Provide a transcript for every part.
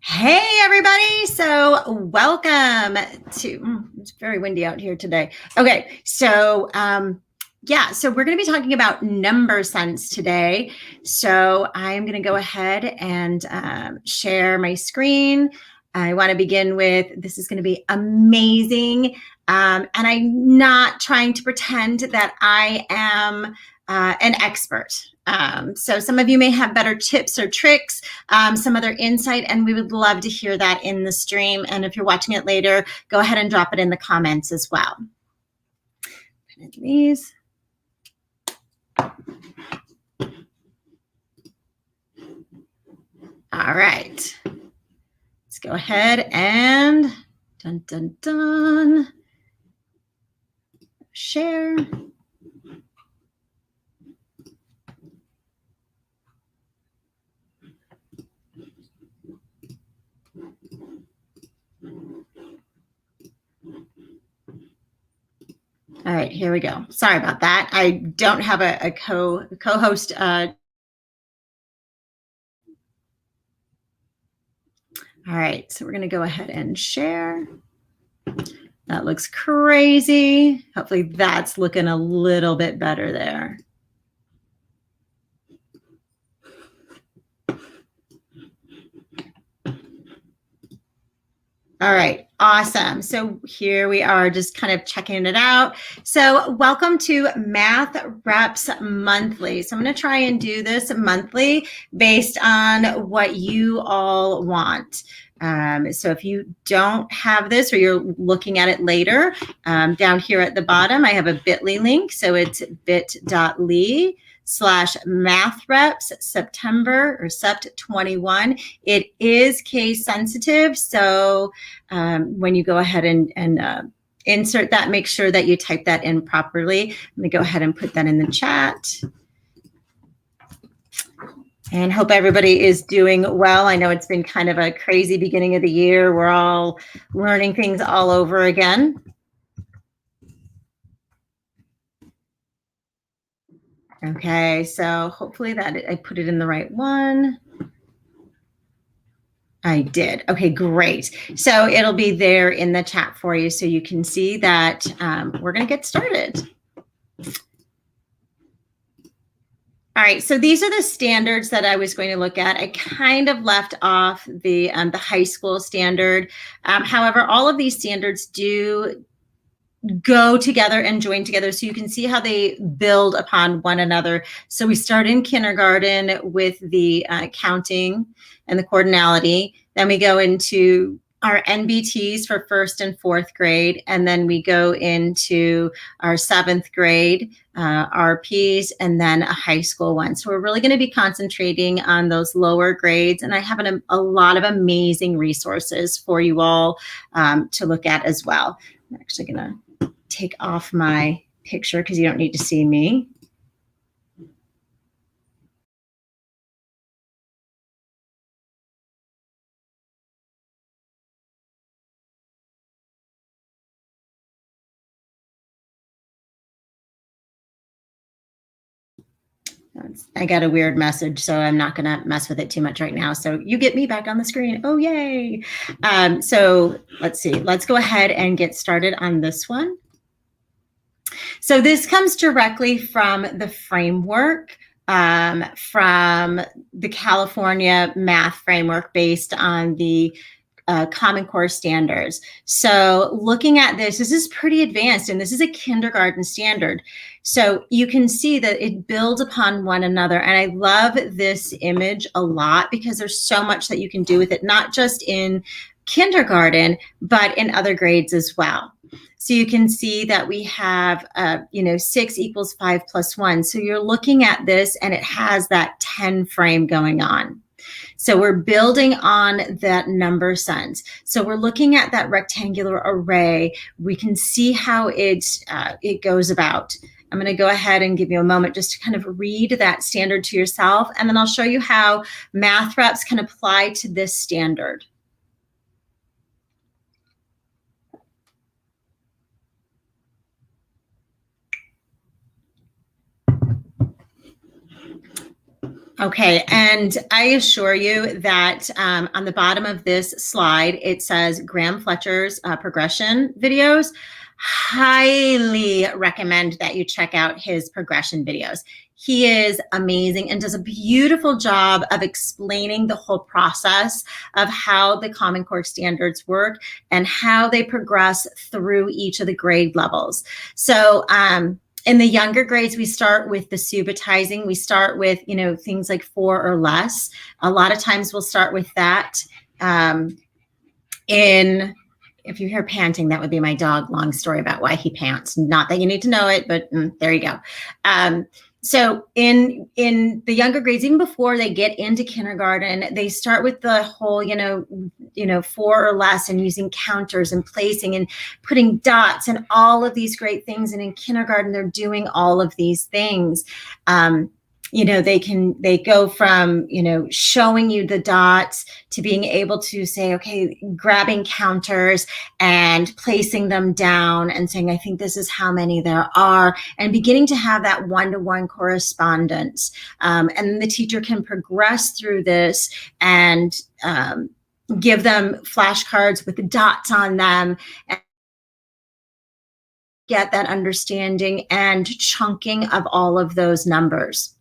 Hey everybody, so welcome to, it's very windy out here today. Okay, so so we're going to be talking about number sense today. So I'm going to go ahead and share my screen. I want to begin with, this is going to be amazing. And I'm not trying to pretend that I am an expert. So some of you may have better tips or tricks, some other insight, and we would love to hear that in the stream. And if you're watching it later, go ahead and drop it in the comments as well. These. All right. Let's go ahead and share. All right, here we go. Sorry about that. I don't have a co-host. All right, so we're going to go ahead and share. That looks crazy. Hopefully that's looking a little bit better there. All right, awesome. So here we are just kind of checking it out. So welcome to MathReps Monthly. So I'm going to try and do this monthly based on what you all want. So if you don't have this or you're looking at it later, down here at the bottom, I have a bit.ly link. So it's bit.ly/MathReps September or Sept 21. It is case sensitive. So when you go ahead and insert that, make sure that you type that in properly. Let me go ahead and put that in the chat. And hope everybody is doing well. I know it's been kind of a crazy beginning of the year. We're all learning things all over again. Okay, so hopefully that I put it in the right one. I did. Okay, great. So it'll be there in the chat for you so you can see that we're going to get started. All right, so these are the standards that I was going to look at. I kind of left off the high school standard. However, all of these standards do go together and join together, so you can see how they build upon one another. So we start in kindergarten with the counting and the coordinality. Then we go into our NBTs for first and fourth grade, and then we go into our seventh grade RPs, and then a high school one. So we're really going to be concentrating on those lower grades, and I have a lot of amazing resources for you all to look at as well. I'm actually going to take off my picture because you don't need to see me. I got a weird message, so I'm not going to mess with it too much right now. So you get me back on the screen. Oh, yay. So let's see. Let's go ahead and get started on this one. So this comes directly from the framework, from the California math framework based on the Common Core standards. So looking at this is pretty advanced, and this is a kindergarten standard. So you can see that it builds upon one another. And I love this image a lot because there's so much that you can do with it, not just in kindergarten, but in other grades as well. So you can see that we have, 6 equals 5 plus 1. So you're looking at this and it has that 10 frame going on. So we're building on that number sense. So we're looking at that rectangular array. We can see how it goes about. I'm going to go ahead and give you a moment just to kind of read that standard to yourself, and then I'll show you how MathReps can apply to this standard. Okay, and I assure you that on the bottom of this slide, it says Graham Fletcher's progression videos. Highly recommend that you check out his progression videos. He is amazing and does a beautiful job of explaining the whole process of how the Common Core standards work and how they progress through each of the grade levels. So, in the younger grades, we start with the subitizing. We start with, things like 4 or less. A lot of times we'll start with that. If you hear panting, that would be my dog. Long story about why he pants. Not that you need to know it, but there you go. So in the younger grades, even before they get into kindergarten, they start with the whole, 4 or less, and using counters and placing and putting dots and all of these great things. And in kindergarten, they're doing all of these things. They go from, showing you the dots to being able to say, okay, grabbing counters and placing them down and saying, I think this is how many there are, and beginning to have that one-to-one correspondence. And the teacher can progress through this and give them flashcards with the dots on them and get that understanding and chunking of all of those numbers.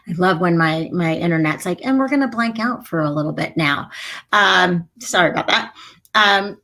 I love when my internet's like, and we're going to blank out for a little bit now. Sorry about that.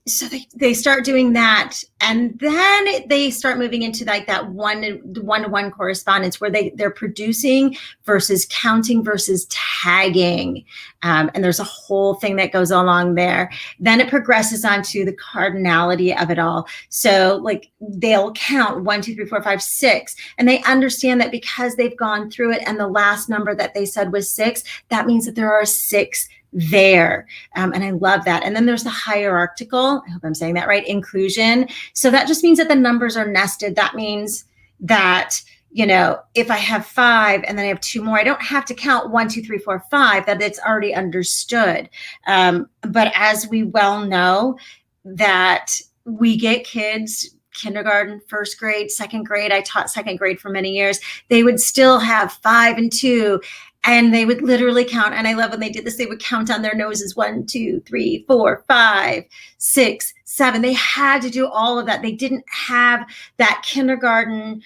So they start doing that, and then they start moving into like that one-to-one correspondence where they're producing versus counting versus tagging. And there's a whole thing that goes along there. Then it progresses onto the cardinality of it all. So like they'll count 1, 2, 3, 4, 5, 6, and they understand that because they've gone through it and the last number that they said was 6, that means that there are 6 there. And I love that. And then there's the hierarchical, I hope I'm saying that right, inclusion. So that just means that the numbers are nested. That means that, if I have 5 and then I have 2 more, I don't have to count 1, 2, 3, 4, 5, that it's already understood. But as we well know, that we get kids, kindergarten, first grade, second grade, I taught second grade for many years, they would still have 5 and 2. And they would literally count. And I love when they did this, they would count on their noses, 1, 2, 3, 4, 5, 6, 7. They had to do all of that. They didn't have that kindergarten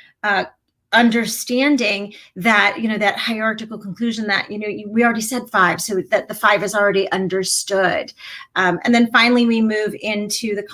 understanding that, that hierarchical conclusion that, we already said 5, so that the 5 is already understood. And then finally, we move into the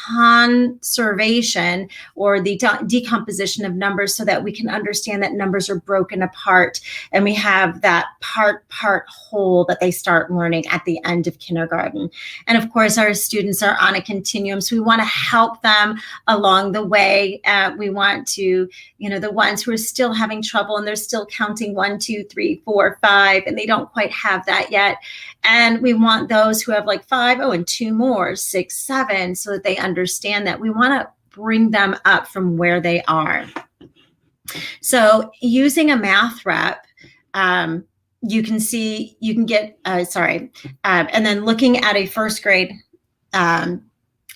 conservation or the decomposition of numbers so that we can understand that numbers are broken apart and we have that part whole that they start learning at the end of kindergarten. And of course, our students are on a continuum, so we want to help them along the way. We want to, the ones who are still having trouble and they're still counting 1, 2, 3, 4, 5, and they don't quite have that yet. And we want those who have like 5, and 2 more, 6, 7, so that they understand that. We want to bring them up from where they are. So using a math rep, you can get, and then looking at a first grade,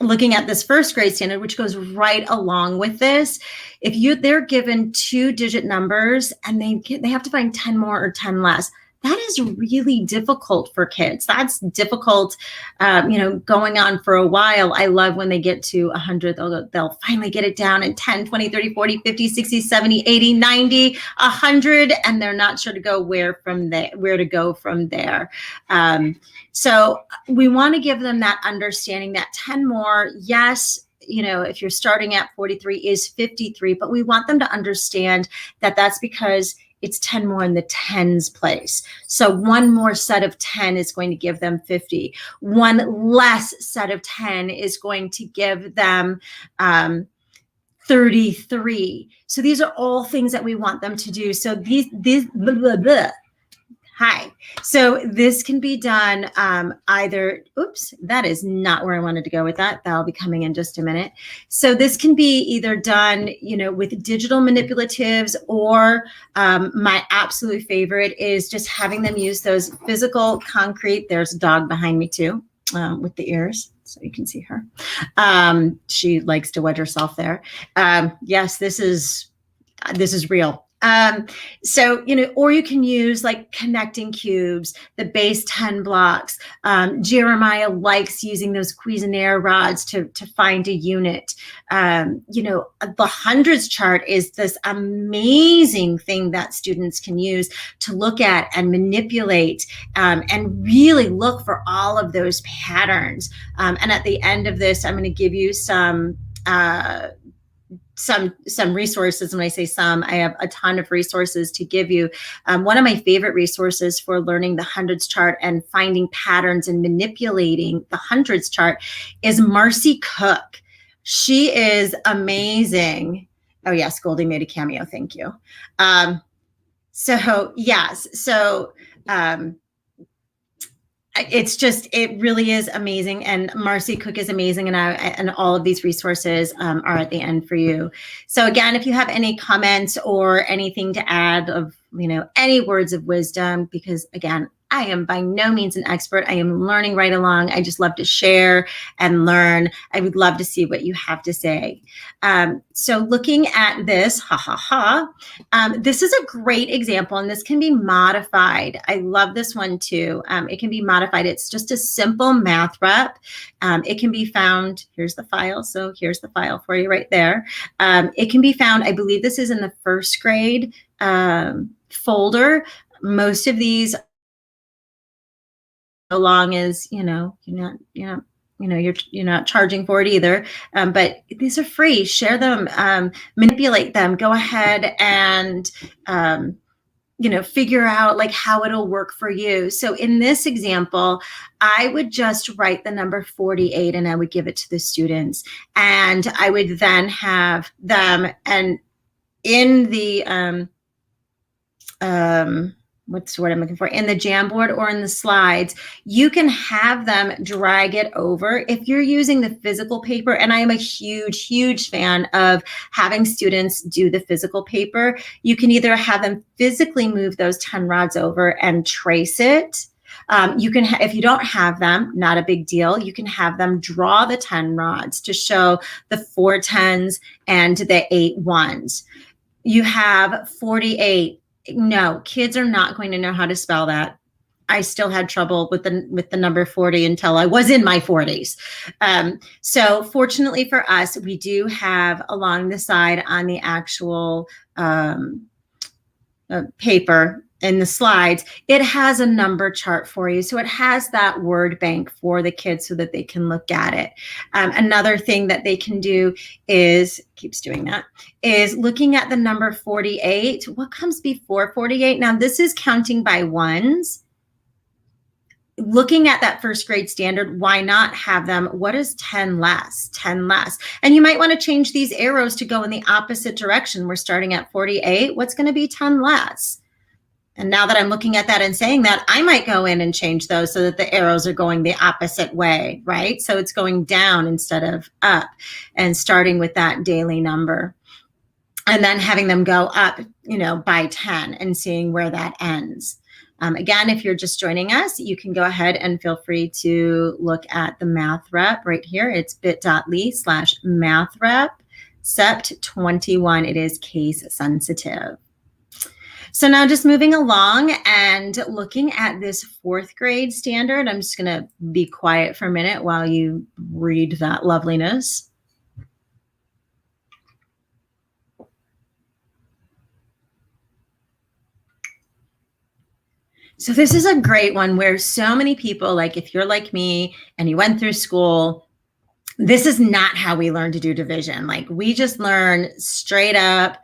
looking at this first grade standard, which goes right along with this, they're given 2-digit numbers and they have to find 10 more or 10 less. That is really difficult for kids. That's difficult, going on for a while. I love when they get to 100, they'll finally get it down in 10, 20, 30, 40, 50, 60, 70, 80, 90, 100, and they're not sure to go where to go from there. So we want to give them that understanding that 10 more, yes, if you're starting at 43 is 53, but we want them to understand that that's because it's 10 more in the tens place. So one more set of 10 is going to give them 50. One less set of 10 is going to give them 33. So these are all things that we want them to do. So these blah, blah, blah. Hi. So this can be done either, oops, that is not where I wanted to go with that. That'll be coming in just a minute. So this can be either done, with digital manipulatives, or my absolute favorite is just having them use those physical concrete. There's a dog behind me too, with the ears, so you can see her. She likes to wedge herself there. Yes, this is real. So, or you can use like connecting cubes, the base 10 blocks. Jeremiah likes using those Cuisenaire rods to find a unit. The hundreds chart is this amazing thing that students can use to look at and manipulate and really look for all of those patterns. And at the end of this, I'm going to give you some resources. When I say some, I have a ton of resources to give you. One of my favorite resources for learning the hundreds chart and finding patterns and manipulating the hundreds chart is Marcy Cook. She is amazing. Oh yes, Goldie made a cameo. Thank you. It really is amazing, and Marcy Cook is amazing, and all of these resources are at the end for you. So again, if you have any comments or anything to add of any words of wisdom, because again, I am by no means an expert. I am learning right along. I just love to share and learn. I would love to see what you have to say. So looking at this, this is a great example, and this can be modified. I love this one too. It can be modified. It's just a simple math rep. It can be found, here's the file. So here's the file for you right there. It can be found, I believe this is in the first grade folder. Most of these, so long as you're not charging for it either, but these are free. Share them, manipulate them, go ahead and figure out like how it'll work for you. So in this example, I would just write the number 48 and I would give it to the students, and I would then have them, and in the what's the word I'm looking for? In the Jamboard or in the slides, you can have them drag it over. If you're using the physical paper, and I am a huge, huge fan of having students do the physical paper, you can either have them physically move those 10 rods over and trace it. You can, if you don't have them, not a big deal. You can have them draw the 10 rods to show the 4 10s and the 8 1s. You have 48. No, kids are not going to know how to spell that. I still had trouble with the number 40 until I was in my 40s. So fortunately for us, we do have along the side on the actual paper in the slides, it has a number chart for you. So it has that word bank for the kids so that they can look at it. Another thing that they can do is, keeps doing that, is looking at the number 48. What comes before 48? Now this is counting by ones. Looking at that first grade standard, why not have them, what is 10 less? 10 less. And you might want to change these arrows to go in the opposite direction. We're starting at 48. What's going to be 10 less? And now that I'm looking at that and saying that, I might go in and change those so that the arrows are going the opposite way, right? So it's going down instead of up, and starting with that daily number. And then having them go up, by 10 and seeing where that ends. Again, if you're just joining us, you can go ahead and feel free to look at the math rep right here. It's bit.ly/mathrep sept21. It is case sensitive. So now just moving along and looking at this 4th grade standard, I'm just going to be quiet for a minute while you read that loveliness. So this is a great one where so many people, like if you're like me and you went through school, this is not how we learn to do division. Like we just learn straight up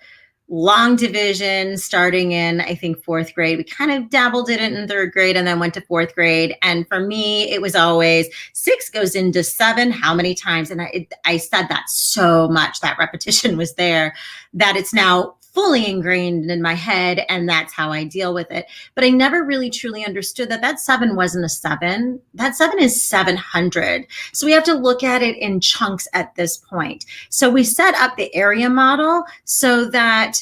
long division starting in, I think, 4th grade. We kind of dabbled in it in 3rd grade and then went to 4th grade. And for me, it was always 6 goes into 7. How many times? And I said that so much, that repetition was there, that it's now fully ingrained in my head, and that's how I deal with it. But I never really truly understood that 7 wasn't a 7. That 7 is 700. So we have to look at it in chunks at this point. So we set up the area model so that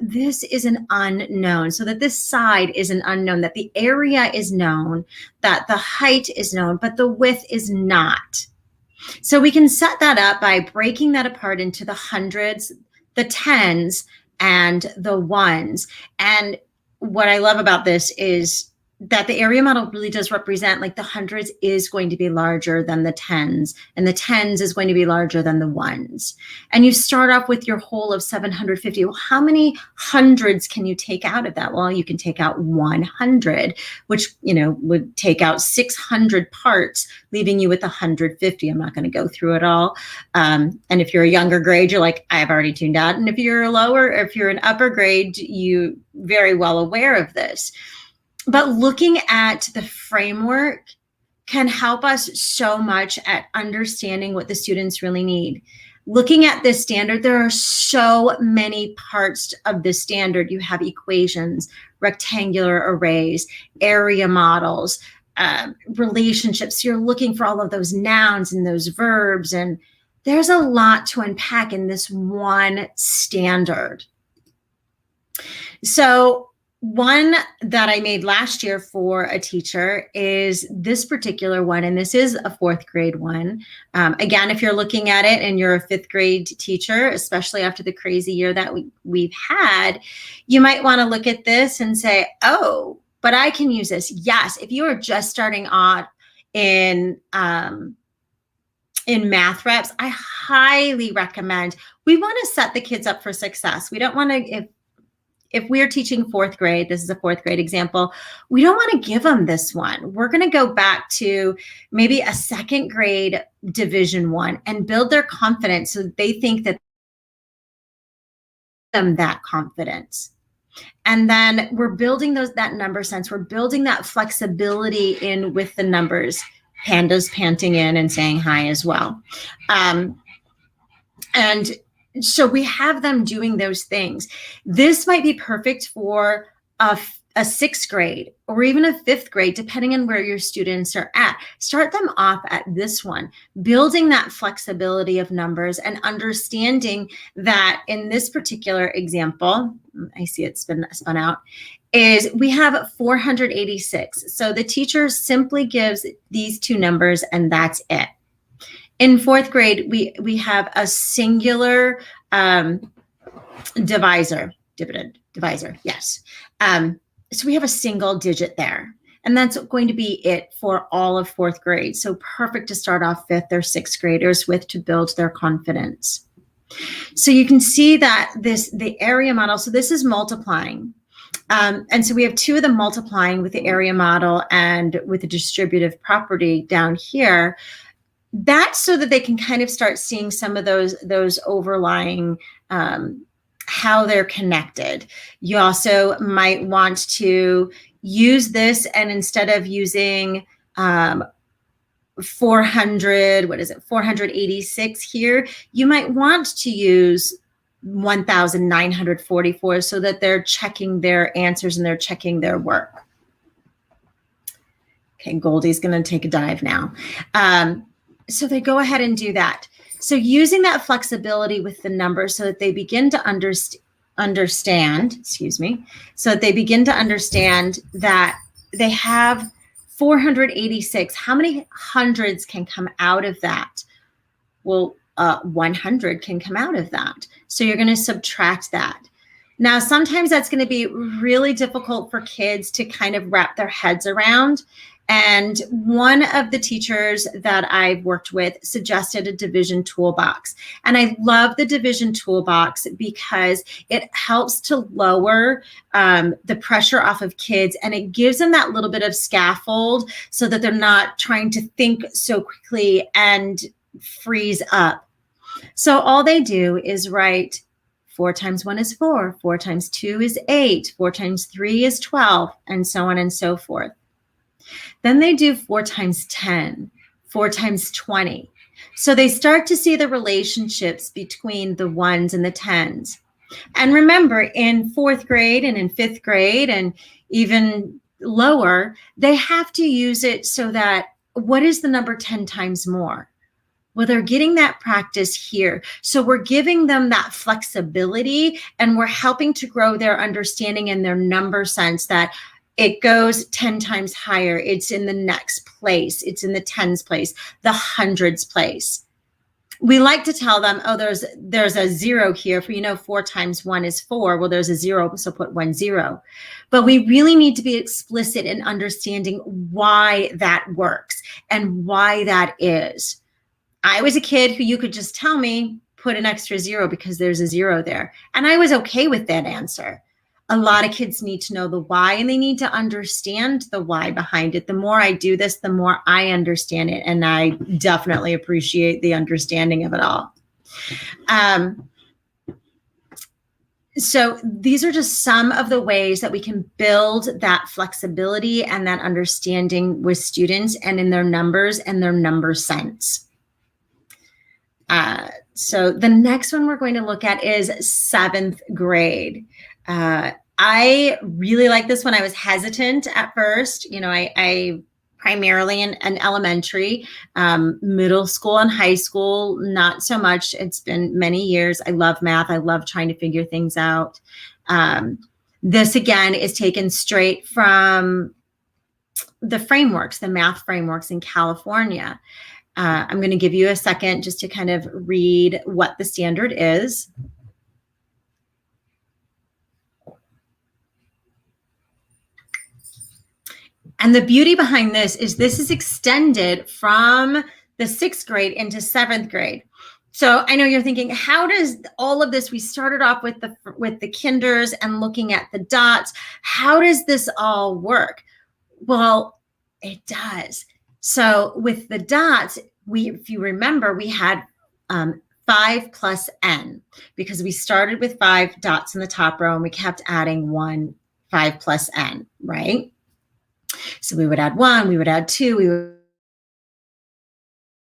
this is an unknown, so that this side is an unknown, that the area is known, that the height is known, but the width is not. So we can set that up by breaking that apart into the hundreds, the tens, and the ones. And what I love about this is that the area model really does represent, like, the hundreds is going to be larger than the tens, and the tens is going to be larger than the ones. And you start off with your whole of 750. Well, how many hundreds can you take out of that? Well, you can take out 100, which, would take out 600 parts, leaving you with 150. I'm not going to go through it all. And if you're a younger grade, you're like, I've already tuned out. And if you're if you're an upper grade, you very well aware of this. But looking at the framework can help us so much at understanding what the students really need. Looking at this standard, there are so many parts of the standard. You have equations, rectangular arrays, area models, relationships. You're looking for all of those nouns and those verbs, and there's a lot to unpack in this one standard. So one that I made last year for a teacher is this particular one, and this is a 4th grade one. Again, if you're looking at it and you're a 5th grade teacher, especially after the crazy year that we've had, you might want to look at this and say, oh, but I can use this. Yes, if you are just starting off in MathReps, I highly recommend. We want to set the kids up for success. We don't want to, if we're teaching 4th grade, this is a 4th grade example, we don't want to give them this one. We're going to go back to maybe a 2nd grade Division 1 and build their confidence so that they think that them that confidence. And then we're building that number sense. We're building that flexibility in with the numbers. Panda's panting in and saying hi as well. And so we have them doing those things. This might be perfect for a 6th grade or even a 5th grade, depending on where your students are at. Start them off at this one, building that flexibility of numbers and understanding that in this particular example, I see it's been spun out, is we have 486. So the teacher simply gives these two numbers and that's it. In 4th grade, we have a singular divisor, yes. So we have a single digit there, and that's going to be it for all of 4th grade. So perfect to start off 5th or 6th graders with to build their confidence. So you can see that the area model, so this is multiplying. And so we have 2 of them multiplying with the area model and with the distributive property down here. That's so that they can kind of start seeing some of those overlying how they're connected. You also might want to use this, and instead of using 486 here, you might want to use 1,944 so that they're checking their answers and they're checking their work. Okay, Goldie's going to take a dive now. So they go ahead and do that. So using that flexibility with the numbers so that they begin to understand, so that they begin to understand that they have 486. How many hundreds can come out of that? Well, 100 can come out of that. So you're going to subtract that. Now, sometimes that's going to be really difficult for kids to kind of wrap their heads around. And one of the teachers that I've worked with suggested a division toolbox. And I love the division toolbox because it helps to lower the pressure off of kids, and it gives them that little bit of scaffold so that they're not trying to think so quickly and freeze up. So all they do is write 4 times 1 is 4, 4 times 2 is 8, 4 times 3 is 12, and so on and so forth. Then they do 4 times 10, 4 times 20. So they start to see the relationships between the ones and the tens. And remember, in 4th grade and in 5th grade and even lower, they have to use it so that what is the number 10 times more? Well, they're getting that practice here. So we're giving them that flexibility, and we're helping to grow their understanding and their number sense that it goes 10 times higher. It's in the next place. It's in the tens place, the hundreds place. We like to tell them, oh, there's a 0 here. For 4 times 1 is 4. Well, there's a 0, so put 1 0. But we really need to be explicit in understanding why that works and why that is. I was a kid who you could just tell me, put an extra 0 because there's a 0 there. And I was okay with that answer. A lot of kids need to know the why, and they need to understand the why behind it. The more I do this, the more I understand it. And I definitely appreciate the understanding of it all. So these are just some of the ways that we can build that flexibility and that understanding with students and in their numbers and their number sense. So the next one we're going to look at is 7th grade. I really like this one. I was hesitant at first. I primarily in elementary, middle school and high school, not so much. It's been many years. I love math. I love trying to figure things out. This again is taken straight from the frameworks, the math frameworks in California. I'm going to give you a second just to kind of read what the standard is. And the beauty behind this is extended from the 6th grade into 7th grade. So I know you're thinking, how does all of this, we started off with the kinders and looking at the dots. How does this all work? Well, it does. So with the dots, if you remember, we had 5 plus n, because we started with 5 dots in the top row and we kept adding 1, 5 plus n, right? So we would add 1, we would add 2, we would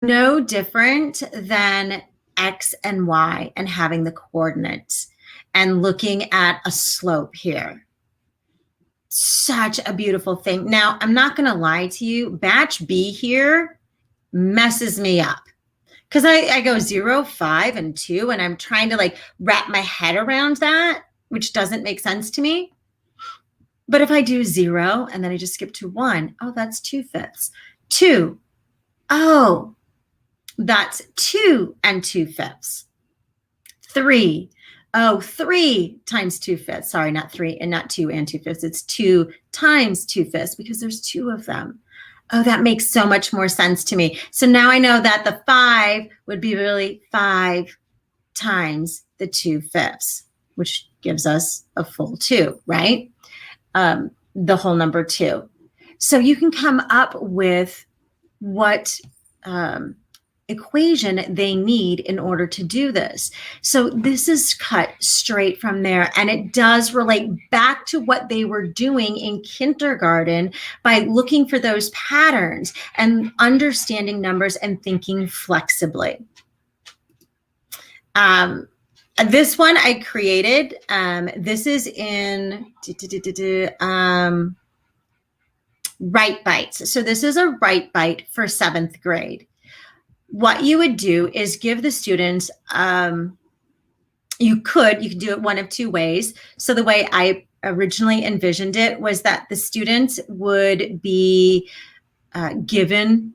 no different than x and y and having the coordinates and looking at a slope here. Such a beautiful thing. Now, I'm not going to lie to you. Batch B here messes me up because I go 0, 5, and 2, and I'm trying to wrap my head around that, which doesn't make sense to me. But if I do 0 and then I just skip to 1, oh, that's 2/5. 2, oh, that's 2 and 2/5. 3, oh, 3 times 2/5. Sorry, not 3 and not 2 and 2/5. It's 2 times 2/5 because there's 2 of them. Oh, that makes so much more sense to me. So now I know that the 5 would be really 5 times the 2/5, which gives us a full 2, right? The whole number 2. So you can come up with what equation they need in order to do this. So this is cut straight from there, and it does relate back to what they were doing in kindergarten by looking for those patterns and understanding numbers and thinking flexibly. This one I created. This is in Right Bites. So this is a Right Bite for 7th grade. What you would do is give the students, you could do it one of 2 ways. So the way I originally envisioned it was that the students would be given,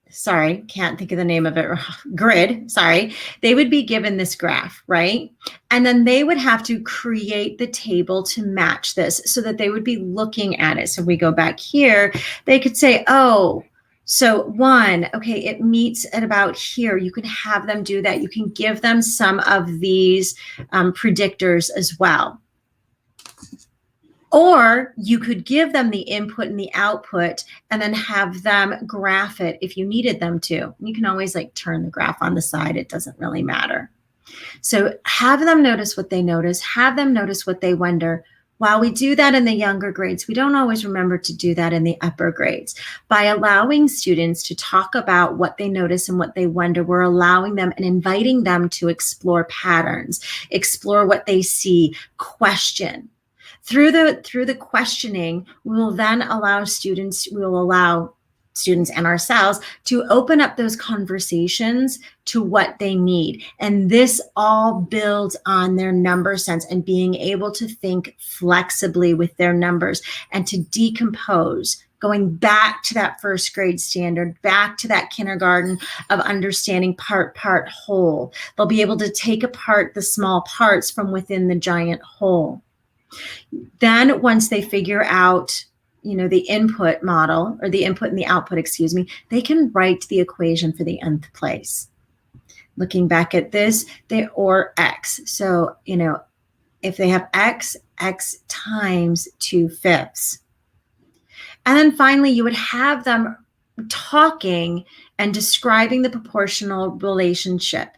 sorry, can't think of the name of it, grid, sorry. They would be given this graph, right? And then they would have to create the table to match this so that they would be looking at it. So if we go back here, they could say, oh, so 1, okay, it meets at about here. You can have them do that. You can give them some of these predictors as well. Or you could give them the input and the output and then have them graph it if you needed them to. You can always turn the graph on the side. It doesn't really matter. So have them notice what they notice. Have them notice what they wonder. While we do that in the younger grades, we don't always remember to do that in the upper grades. By allowing students to talk about what they notice and what they wonder, we're allowing them and inviting them to explore patterns, explore what they see, question. Through the questioning, we will then allow students and ourselves to open up those conversations to what they need. And this all builds on their number sense and being able to think flexibly with their numbers and to decompose going back to that first grade standard, back to that kindergarten of understanding part, whole. They'll be able to take apart the small parts from within the giant whole. Then once they figure out, the input model, or the input and the output, excuse me, they can write the equation for the nth place. Looking back at this, or x. So, if they have x times 2/5. And then finally, you would have them talking and describing the proportional relationship.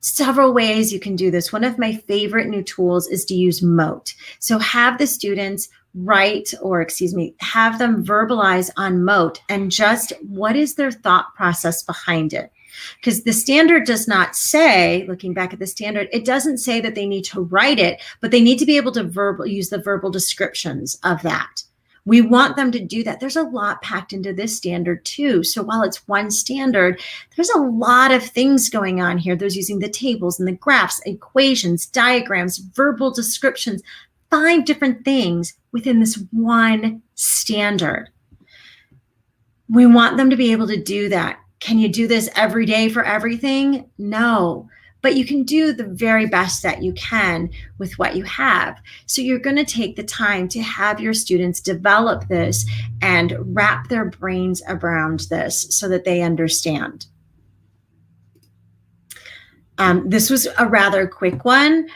Several ways you can do this. One of my favorite new tools is to use MOTE. So have the students have them verbalize on MOTE and just what is their thought process behind it. Because the standard does not say, looking back at the standard, it doesn't say that they need to write it, but they need to be able to use the verbal descriptions of that. We want them to do that. There's a lot packed into this standard too. So while it's one standard, there's a lot of things going on here. There's using the tables and the graphs, equations, diagrams, verbal descriptions, 5 different things within this one standard. We want them to be able to do that. Can you do this every day for everything? No. But you can do the very best that you can with what you have. So you're going to take the time to have your students develop this and wrap their brains around this so that they understand. This was a rather quick one.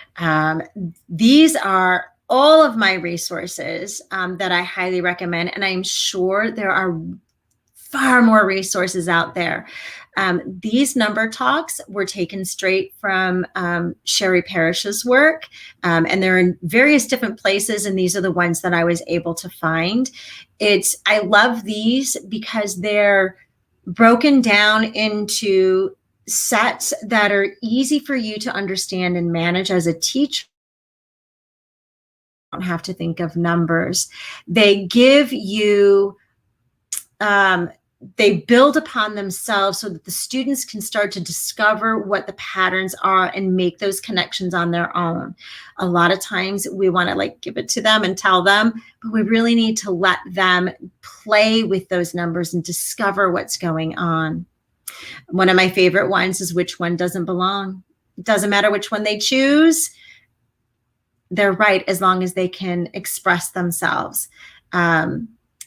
These are all of my resources that I highly recommend, and I'm sure there are far more resources out there. These number talks were taken straight from Sherry Parrish's work, and they're in various different places, and these are the ones that I was able to find. I love these because they're broken down into sets that are easy for you to understand and manage as a teacher. You don't have to think of numbers. They give you they build upon themselves so that the students can start to discover what the patterns are and make those connections on their own. A lot of times we want to give it to them and tell them, but we really need to let them play with those numbers and discover what's going on. One of my favorite ones is which one doesn't belong. It doesn't matter which one they choose. They're right as long as they can express themselves.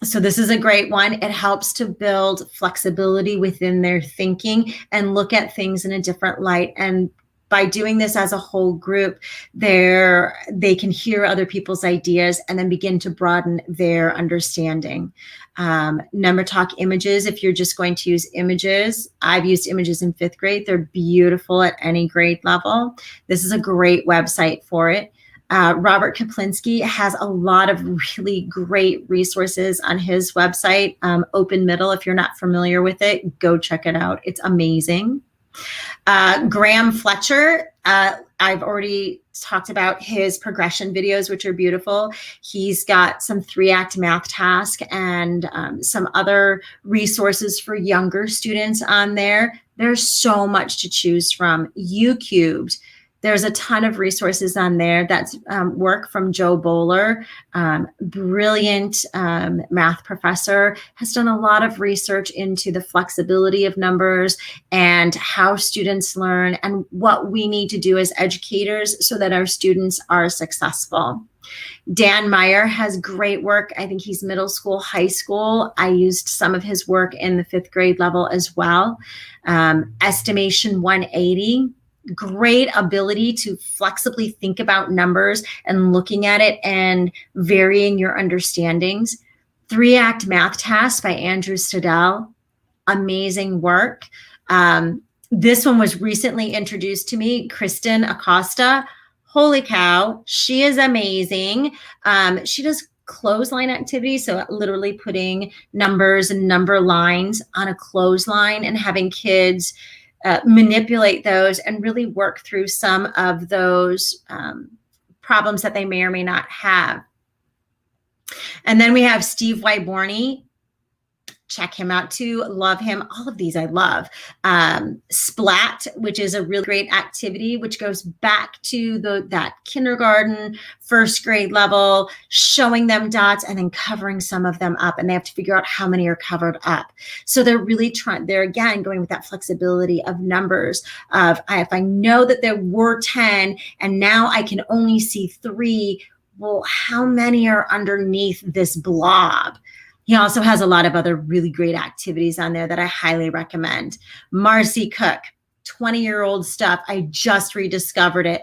So this is a great one. It helps to build flexibility within their thinking and look at things in a different light. And by doing this as a whole group, they can hear other people's ideas and then begin to broaden their understanding. Number talk images, if you're just going to use images, I've used images in 5th grade. They're beautiful at any grade level. This is a great website for it. Robert Kaplinski has a lot of really great resources on his website, Open Middle. If you're not familiar with it, go check it out. It's amazing. Graham Fletcher, I've already talked about his progression videos, which are beautiful. He's got some 3-act math task and some other resources for younger students on there. There's so much to choose from. U-Cubed. There's a ton of resources on there. That's work from Joe Bowler, brilliant math professor, has done a lot of research into the flexibility of numbers and how students learn and what we need to do as educators so that our students are successful. Dan Meyer has great work. I think he's middle school, high school. I used some of his work in the 5th grade level as well. Estimation 180. Great ability to flexibly think about numbers and looking at it and varying your understandings. 3-act math task by Andrew Stadell. Amazing work. This one was recently introduced to me, Kristen Acosta. Holy cow, she is amazing. She does clothesline activities, so literally putting numbers and number lines on a clothesline and having kids manipulate those and really work through some of those problems that they may or may not have. And then we have Steve Wyborny. check him out too. Love him. All of these I love. Splat, which is a really great activity, which goes back to that kindergarten, first grade level, showing them dots and then covering some of them up. And they have to figure out how many are covered up. So they're really they're again going with that flexibility of numbers of if I know that there were 10 and now I can only see 3, well, how many are underneath this blob? He also has a lot of other really great activities on there that I highly recommend. Marcy Cook, 20-year-old stuff. I just rediscovered it.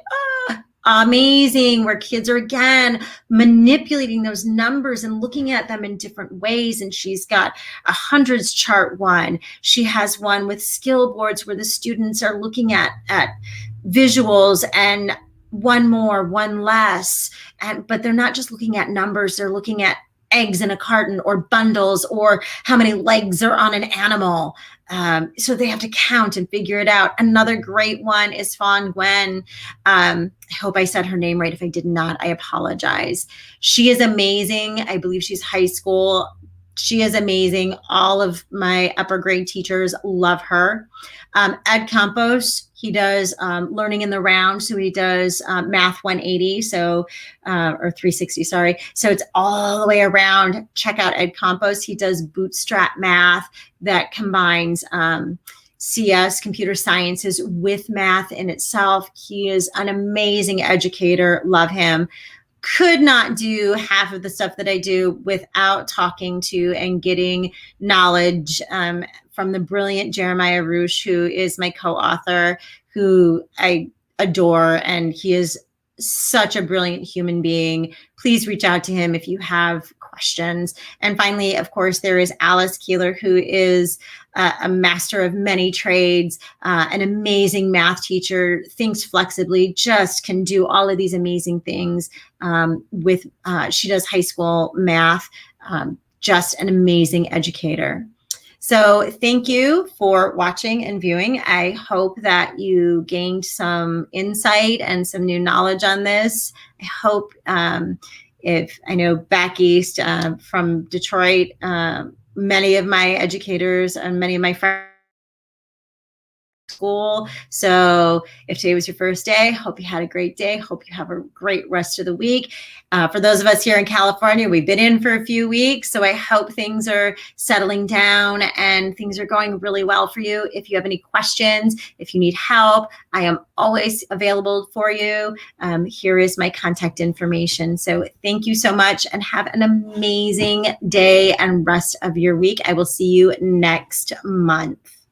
Amazing, where kids are again manipulating those numbers and looking at them in different ways. And she's got a hundreds chart one. She has one with skill boards where the students are looking at visuals and one more, one less. But they're not just looking at numbers, they're looking at eggs in a carton or bundles or how many legs are on an animal. So they have to count and figure it out. Another great one is Fawn Gwen. I hope I said her name right. If I did not, I apologize. She is amazing. I believe she's high school. She is amazing. All of my upper grade teachers love her. Ed Campos, he does learning in the round. So he does Math 180, or 360, sorry. So it's all the way around. Check out Ed Campos. He does bootstrap math that combines CS, computer sciences, with math in itself. He is an amazing educator. Love him. Could not do half of the stuff that I do without talking to and getting knowledge from the brilliant Jeremiah Roosh, who is my co-author, who I adore, and he is such a brilliant human being. Please reach out to him if you have questions. And finally, of course, there is Alice Keeler, who is a master of many trades, an amazing math teacher, thinks flexibly, just can do all of these amazing things she does high school math, just an amazing educator. So thank you for watching and viewing. I hope that you gained some insight and some new knowledge on this. I hope if I know back east from Detroit, many of my educators and many of my friends school. So if today was your first day, hope you had a great day. Hope you have a great rest of the week. For those of us here in California, we've been in for a few weeks, so I hope things are settling down and things are going really well for you. If you have any questions, if you need help, I am always available for you. Here is my contact information. So thank you so much and have an amazing day and rest of your week. I will see you next month.